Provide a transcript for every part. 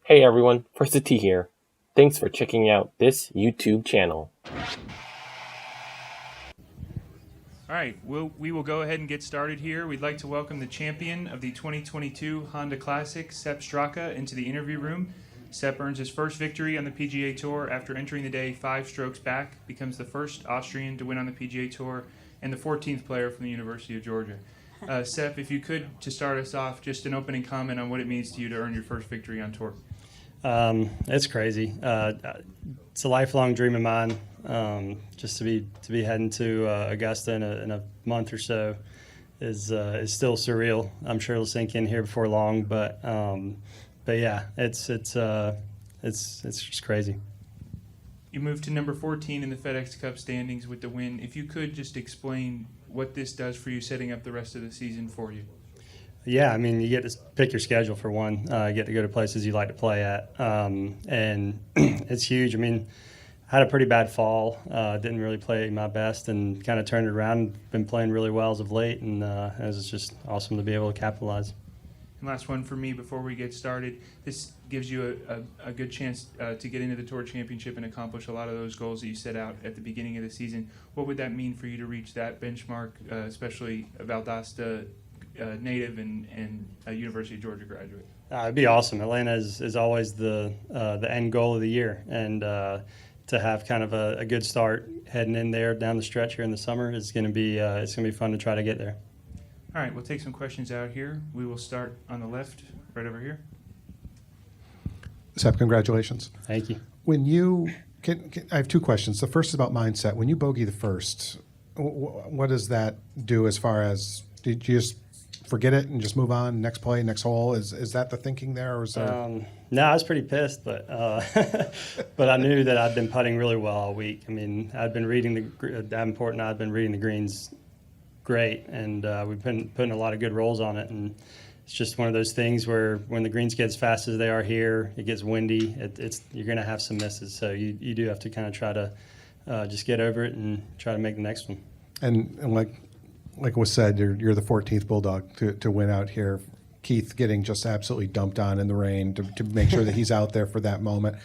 Hey everyone, First T here. Thanks for checking out this YouTube channel. All right, we will go ahead and get started here. We'd like to welcome the champion of the 2022 Honda Classic, Sepp Straka, into the interview room. Sepp earns his first victory on the PGA Tour after entering the day 5 strokes back, becomes the first Austrian to win on the PGA Tour, and the 14th player from the University of Georgia. Sepp, if you could, to start us off, just an opening comment on what it means to you to earn your first victory on tour. It's crazy. It's a lifelong dream of mine. Just to be heading to Augusta in a month or so is still surreal. I'm sure it'll sink in here before long, but yeah, it's just crazy. You moved to number 14 in the FedEx Cup standings with the win. If you could just explain what this does for you, setting up the rest of the season for you. Yeah, I mean, you get to pick your schedule for one. You get to go to places you like to play at, and it's huge. I mean, I had a pretty bad fall. Didn't really play my best, and kind of turned it around. Been playing really well as of late, and it was just awesome to be able to capitalize. And last one for me before we get started. This gives you a good chance to get into the Tour Championship and accomplish a lot of those goals that you set out at the beginning of the season. What would that mean for you to reach that benchmark, especially Valdosta native and a University of Georgia graduate? It'd be awesome. Atlanta is always the end goal of the year, and to have kind of a good start heading in there down the stretch here in the summer is going to be fun to try to get there. All right, we'll take some questions out here. We will start on the left, right over here. Sepp, congratulations. Thank you. When you I have two questions. The first is about mindset. When you bogey the first, what does that do as far as, did you just forget it and just move on, next play, next hole? Is that the thinking there, or is there? No, I was pretty pissed, but but I knew that I'd been putting really well all week. I mean, I'd been reading Davenport and I'd been reading the greens great, and we've been putting a lot of good rolls on it, and it's just one of those things where when the greens get as fast as they are here, it gets windy, you're going to have some misses, so you do have to kind of try to just get over it and try to make the next one. And like was said, you're the 14th Bulldog to win out here. Keith getting just absolutely dumped on in the rain to make sure that he's out there for that moment.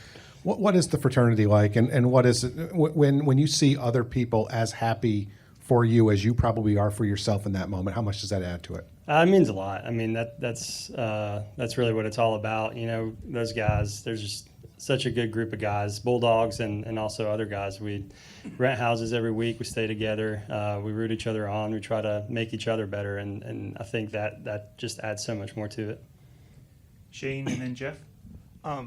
What is the fraternity like, and what is it when you see other people as happy for you as you probably are for yourself in that moment? How much does that add to it? It means a lot. I mean, that's really what it's all about. You know, those guys, there's just such a good group of guys, Bulldogs and also other guys. We rent houses every week. We stay together. We root each other on. We try to make each other better, and I think that just adds so much more to it. Shane and then Jeff.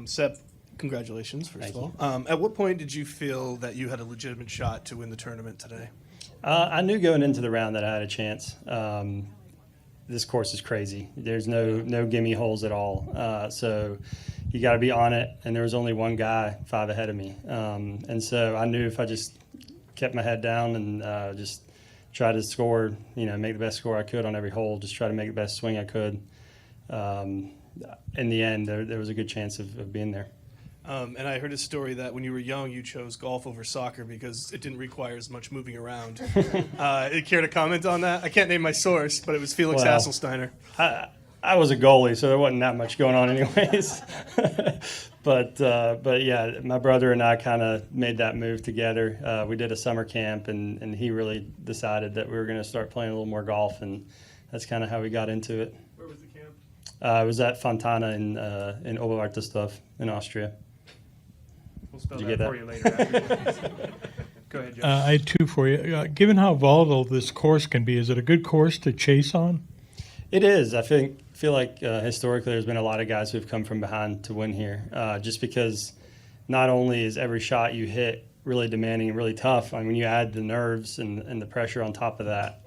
Sepp, congratulations, first of all. At what point did you feel that you had a legitimate shot to win the tournament today? I knew going into the round that I had a chance. This course is crazy. There's no gimme holes at all. So you got to be on it. And there was only one guy 5 ahead of me. And so I knew if I just kept my head down and just try to score, make the best score I could on every hole, just try to make the best swing I could. In the end, there was a good chance of being there. And I heard a story that when you were young, you chose golf over soccer because it didn't require as much moving around. Care to comment on that? I can't name my source, but it was Felix Hasselsteiner. I was a goalie, so there wasn't that much going on anyways. But yeah, my brother and I kind of made that move together. We did a summer camp, and he really decided that we were going to start playing a little more golf, and that's kind of how we got into it. Where was the camp? I was at Fontana in Oberwaltersdorf in Austria. We'll spell Did you that get for you later. After. Go ahead, Jeff. I had two for you. Given how volatile this course can be, is it a good course to chase on? It is. I feel like historically there's been a lot of guys who've come from behind to win here, just because not only is every shot you hit really demanding and really tough, I mean, when you add the nerves and the pressure on top of that,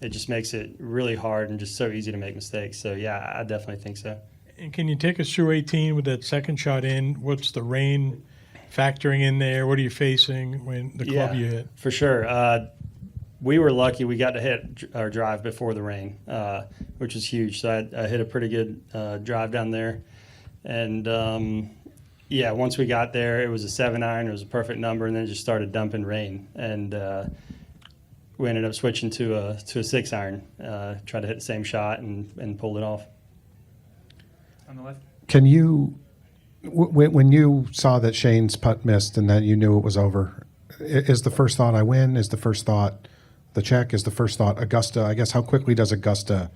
it just makes it really hard and just so easy to make mistakes. So, yeah, I definitely think so. And can you take us through 18 with that second shot in? What's the rain factoring in there? What are you facing when the club you hit? For sure. We were lucky we got to hit our drive before the rain, which was huge. So I hit a pretty good drive down there. And, once we got there, it was a 7-iron. It was a perfect number, and then it just started dumping rain. And we ended up switching to a 6-iron, tried to hit the same shot and pulled it off. On the left. Can you When you saw that Shane's putt missed and that you knew it was over, is the first thought I win? Is the first thought the check? Is the first thought Augusta? I guess how quickly does Augusta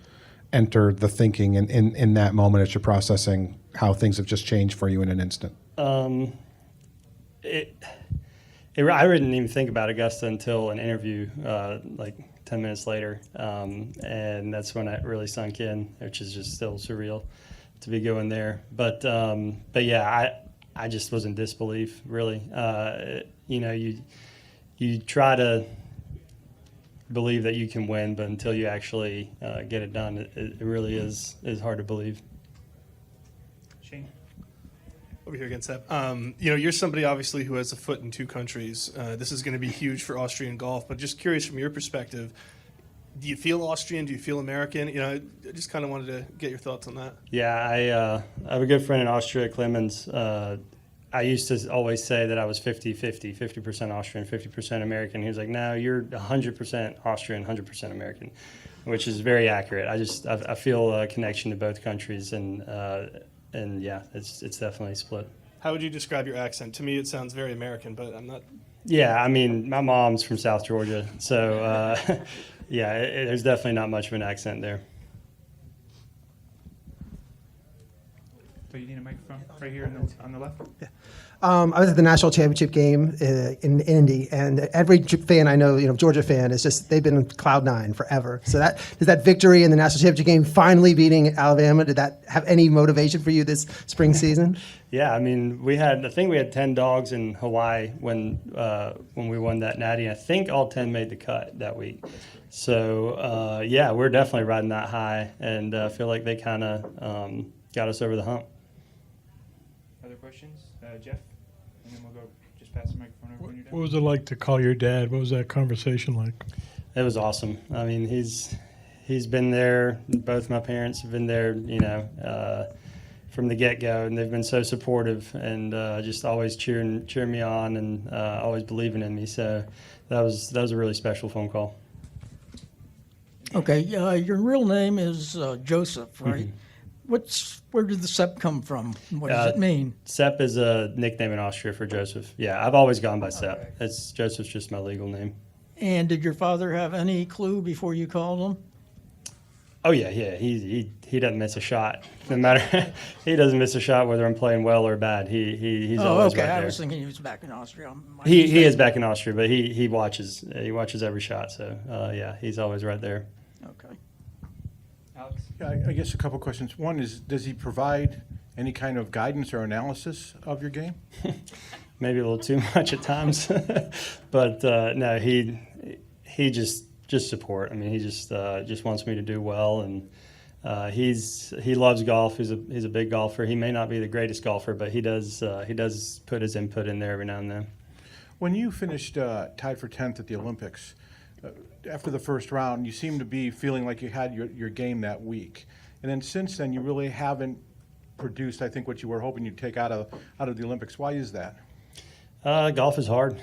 enter the thinking in that moment as you're processing how things have just changed for you in an instant? I didn't even think about Augusta until an interview, like 10 minutes later, and that's when it really sunk in, which is just still surreal to be going there. But yeah, I just was in disbelief, really. You try to believe that you can win, but until you actually get it done, it really is hard to believe. Shane? Over here again, Sepp. You're somebody obviously who has a foot in two countries. This is going to be huge for Austrian golf, but just curious from your perspective, do you feel Austrian? Do you feel American? I just kind of wanted to get your thoughts on that. Yeah, I have a good friend in Austria, Clemens. I used to always say that I was 50-50, 50% Austrian, 50% American. He was like, no, you're 100% Austrian, 100% American, which is very accurate. I feel a connection to both countries, and yeah, it's definitely split. How would you describe your accent? To me, it sounds very American, but I'm not. Yeah, I mean, my mom's from South Georgia, so yeah, there's definitely not much of an accent there. So you need a microphone right here on the left? Yeah. I was at the national championship game in Indy, and every fan I know, Georgia fan, is just they've been on cloud nine forever. So does that victory in the national championship game, finally beating Alabama, did that have any motivation for you this spring season? Yeah, I mean, I think we had 10 dogs in Hawaii when we won that natty. I think all 10 made the cut that week. So yeah, we're definitely riding that high, and I feel like they kind of got us over the hump. Other questions? Jeff? And then we'll go just pass the microphone over when you're done. What was it like to call your dad? What was that conversation like? It was awesome. I mean, he's been there. Both my parents have been there, from the get-go, and they've been so supportive and just always cheering me on and always believing in me. So that was a really special phone call. Okay, your real name is Joseph, right? Mm-hmm. Where did the Sepp come from? What does it mean? Sepp is a nickname in Austria for Joseph. Yeah, I've always gone by Sepp. Joseph's just my legal name. And did your father have any clue before you called him? Oh yeah. He doesn't miss a shot. No matter he doesn't miss a shot whether I'm playing well or bad. He's always okay. right there. I was thinking he was back in Austria. He is back in Austria, but he watches every shot. So yeah, he's always right there. Okay. Alex? Yeah, I guess a couple questions. One is, does he provide any kind of guidance or analysis of your game? Maybe a little too much at times, but no, he just support. I mean, he just wants me to do well, and he loves golf. He's a big golfer. He may not be the greatest golfer, but he does put his input in there every now and then. When you finished tied for 10th at the Olympics, after the first round, you seemed to be feeling like you had your game that week. And then since then, you really haven't produced, I think, what you were hoping you'd take out of the Olympics. Why is that? Golf is hard.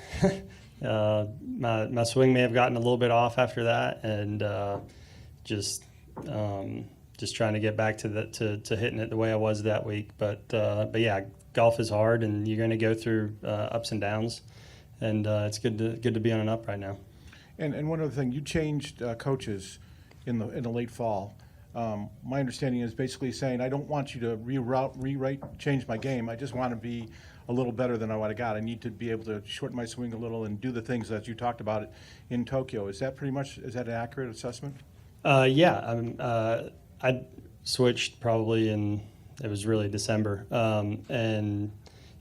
My swing may have gotten a little bit off after that, and just trying to get back to hitting it the way I was that week. But yeah, golf is hard, and you're going to go through ups and downs, and it's good to be on an up right now. And one other thing, you changed coaches in the late fall. My understanding is basically saying, I don't want you to rewrite, change my game. I just want to be a little better than what I got. I need to be able to shorten my swing a little and do the things that you talked about in Tokyo. Is that an accurate assessment? Yeah, I switched probably it was really December, and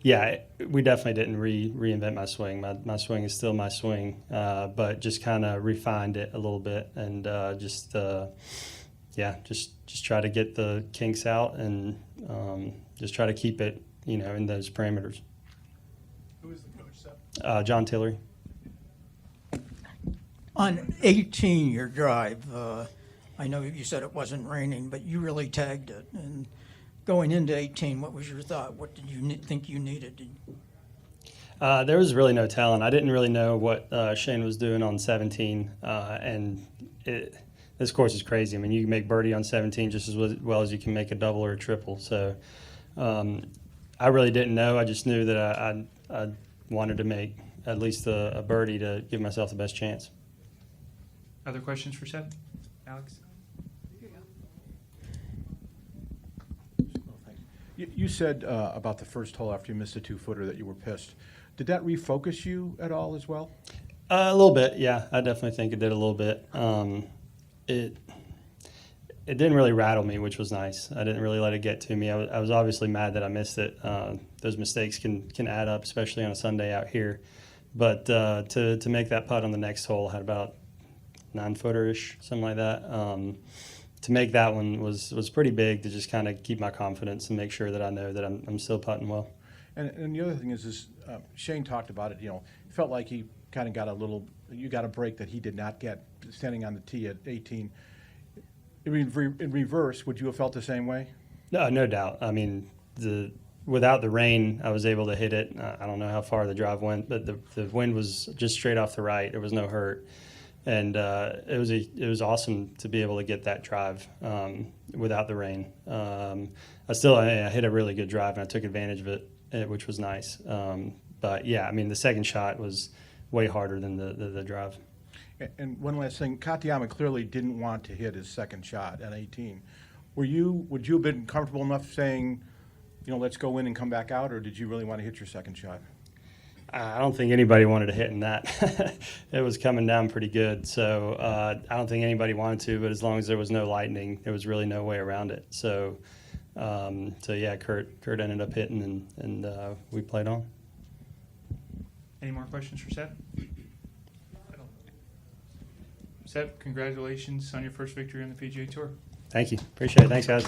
yeah, we definitely didn't reinvent my swing. My swing is still my swing, but just kind of refined it a little bit, and just try to get the kinks out and just try to keep it, in those parameters. Who is the coach, Sepp? John Tillery. On 18, your drive, I know you said it wasn't raining, but you really tagged it. And going into 18, what was your thought? What did you think you needed? There was really no telling. I didn't really know what Shane was doing on 17, and this course is crazy. I mean, you can make birdie on 17 just as well as you can make a double or a triple. So I really didn't know. I just knew that I wanted to make at least a birdie to give myself the best chance. Other questions for Sepp? Alex? You said about the first hole after you missed a 2-footer that you were pissed. Did that refocus you at all as well? A little bit, yeah. I definitely think it did a little bit. It didn't really rattle me, which was nice. I didn't really let it get to me. I was obviously mad that I missed it. Those mistakes can add up, especially on a Sunday out here. But to make that putt on the next hole, had about 9-footer-ish, something like that. To make that one was pretty big, to just kind of keep my confidence and make sure that I know that I'm still putting well. And the other thing is Shane talked about it. It felt like he kind of got you got a break that he did not get standing on the tee at 18. In reverse, would you have felt the same way? No doubt. I mean, without the rain, I was able to hit it. I don't know how far the drive went, but the wind was just straight off the right. There was no hurt, and it was awesome to be able to get that drive without the rain. I hit a really good drive, and I took advantage of it, which was nice. But yeah, I mean, the second shot was way harder than the drive. And one last thing, Katayama clearly didn't want to hit his second shot at 18. Would you have been comfortable enough saying, let's go in and come back out, or did you really want to hit your second shot? I don't think anybody wanted to hit in that. It was coming down pretty good, so I don't think anybody wanted to. But as long as there was no lightning, there was really no way around it. So yeah, Kurt ended up hitting, and we played on. Any more questions for Sepp? Sepp, congratulations on your first victory on the PGA Tour. Thank you. Appreciate it. Thanks, guys.